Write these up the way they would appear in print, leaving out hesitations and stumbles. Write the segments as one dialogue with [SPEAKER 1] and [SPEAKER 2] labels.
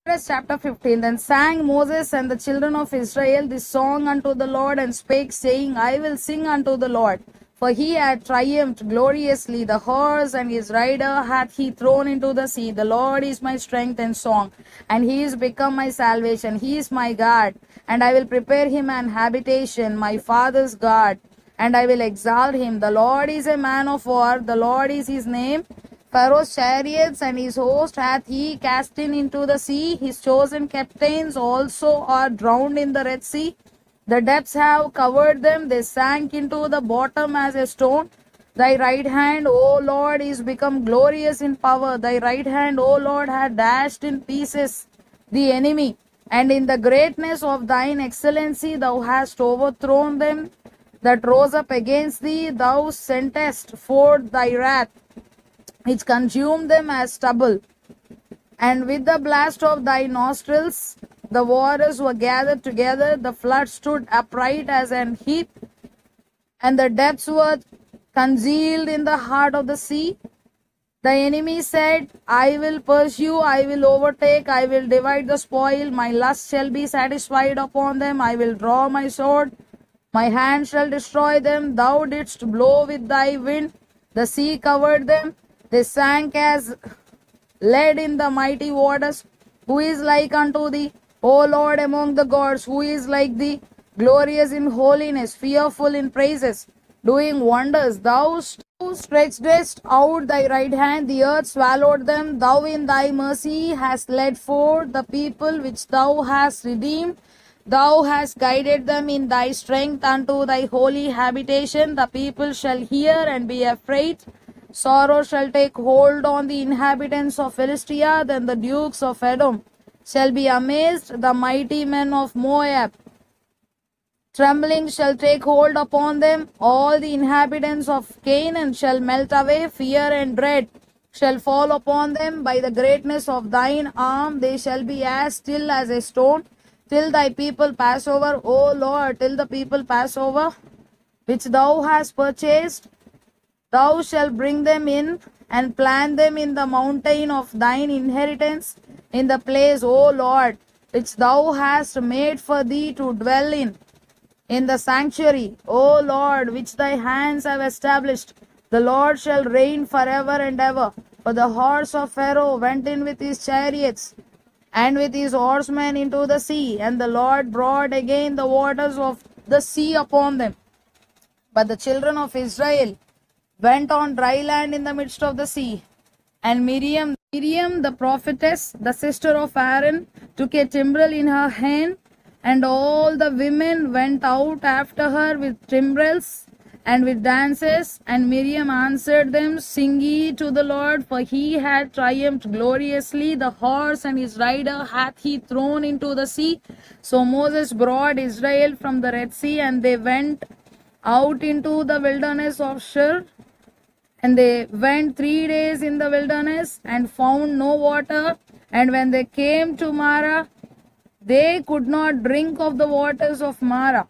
[SPEAKER 1] Exodus chapter 15. Then sang Moses and the children of Israel this song unto the Lord, and spake, saying, I will sing unto the Lord, for he hath triumphed gloriously. The horse and his rider hath he thrown into the sea. The Lord is my strength and song, and he is become my salvation. He is my God, and I will prepare him an habitation, my father's God, and I will exalt him. The Lord is a man of war, the Lord is his name. Pharaoh's chariots and his host hath he cast into the sea. His chosen captains also are drowned in the Red Sea. The depths have covered them. They sank into the bottom as a stone. Thy right hand, O Lord, is become glorious in power. Thy right hand, O Lord, hath dashed in pieces the enemy. And in the greatness of thine excellency thou hast overthrown them that rose up against thee. Thou sentest forth thy wrath, which consumed them as stubble. And with the blast of thy nostrils, the waters were gathered together. The flood stood upright as an heap, and the depths were concealed in the heart of the sea. The enemy said, I will pursue, I will overtake, I will divide the spoil. My lust shall be satisfied upon them. I will draw my sword. My hand shall destroy them. Thou didst blow with thy wind. The sea covered them. They sank as lead in the mighty waters. Who is like unto thee, O Lord, among the gods? Who is like thee, glorious in holiness, fearful in praises, doing wonders? Thou stretchedst out thy right hand, the earth swallowed them. Thou in thy mercy hast led forth the people which thou hast redeemed. Thou hast guided them in thy strength unto thy holy habitation. The people shall hear and be afraid. Sorrow shall take hold on the inhabitants of Philistia. Then the dukes of Edom shall be amazed, the mighty men of Moab. Trembling shall take hold upon them. All the inhabitants of Canaan shall melt away. Fear and dread shall fall upon them. By the greatness of thine arm they shall be as still as a stone, till thy people pass over, O Lord, till the people pass over, which thou hast purchased. Thou shalt bring them in and plant them in the mountain of thine inheritance, in the place, O Lord, which thou hast made for thee to dwell in the sanctuary, O Lord, which thy hands have established. The Lord shall reign forever and ever. For the horse of Pharaoh went in with his chariots and with his horsemen into the sea, and the Lord brought again the waters of the sea upon them. But the children of Israel went on dry land in the midst of the sea. And Miriam the prophetess, the sister of Aaron, took a timbrel in her hand, and all the women went out after her with timbrels and with dances. And Miriam answered them, Sing ye to the Lord, for he hath triumphed gloriously. The horse and his rider hath he thrown into the sea. So Moses brought Israel from the Red Sea, and they went out into the wilderness of Shur. And they went 3 days in the wilderness and found no water. And when they came to Marah, they could not drink of the waters of Marah,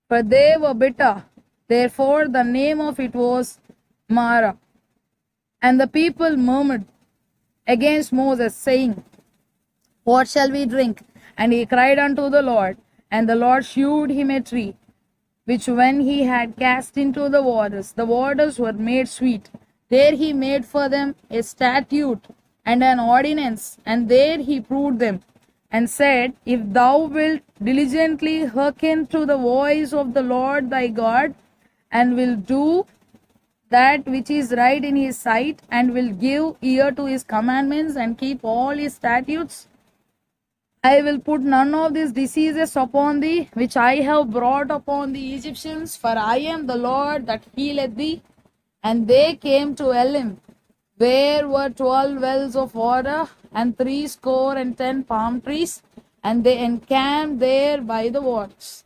[SPEAKER 1] for they were bitter. Therefore the name of it was Marah. And the people murmured against Moses, saying, What shall we drink? And he cried unto the Lord, and the Lord shewed him a tree, which when he had cast into the waters were made sweet. There he made for them a statute and an ordinance, and there he proved them, and said, If thou wilt diligently hearken to the voice of the Lord thy God, and will do that which is right in his sight, and will give ear to his commandments, and keep all his statutes, I will put none of these diseases upon thee, which I have brought upon the Egyptians, for I am the Lord that healeth thee. And they came to Elim, where were 12 wells of water, and 70 palm trees, and they encamped there by the waters.